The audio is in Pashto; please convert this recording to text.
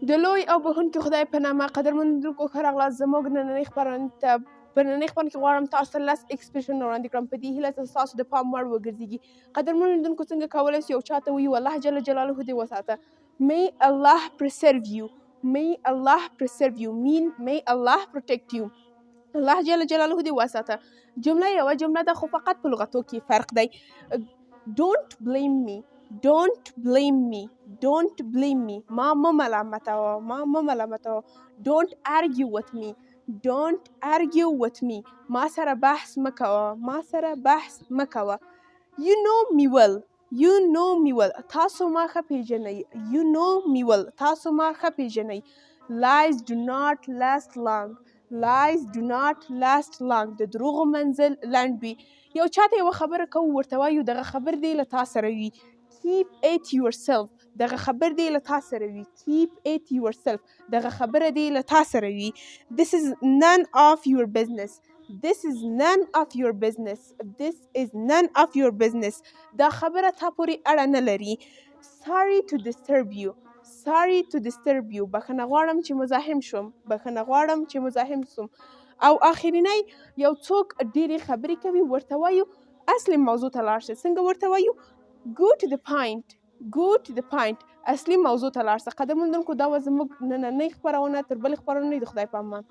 د لوی او بښونکي خدای په نامه قدرمنونکو ښه راغلاست زموږ نننۍ خپرونې ته. په نننۍ خپرونه کې غواړم تاسو ته 10 اکسپریشنونه وړاندې کړم، په دې هیله چې ستاسو د پام وړ وګرځېږي. قدرمنو لیدونکو څنګه کولی شو یو چا ته ووایو الله جل جلاله دې وساته. May Allah preserve you. May Allah preserve you mean may Allah protect you. الله جل جلاله دې وساته. جمله یوه جمله ده خو فقط په لغتو کې فرق دی. Don't blame me. Don't blame me. Don't blame me. ما ملامتوه. Don't argue with me. Don't argue with me. ما سره بحث مکوه. You know me well. You know me well. تاسو ما ښه پیژنئ. You know me well. تاسو ما ښه پیژنئ. Lies do not last long. Lies do not last long. د دروغو منزل لنډ وي. یو چاته یوه خبره کوو ورته وایو دغه خبر دې له تا سره وي. Keep it yourself. دغه خبر دې له تا سره وي. Keep it yourself. دغه خبره دې له تا سره وي. This is none of your business. This is none of your business. This is none of your business. دا خبره تا پورې اړه نه لري. Sorry to disturb you. Sorry to disturb you. بخښنه غواړم چې مزاحم شوم. او آخرینی یو څوک ډېرې خبرې کوي ورته وایو اصلي موضوع ته لاړ شه. څنګه ورته وایو؟ Go to the point. Go to the point. اصلي موضوع ته لاړ شه. قدرمنو لیدونکو دا وه زموږ نننۍ خپرونه. تر بلې خپرونې د خدای په امان.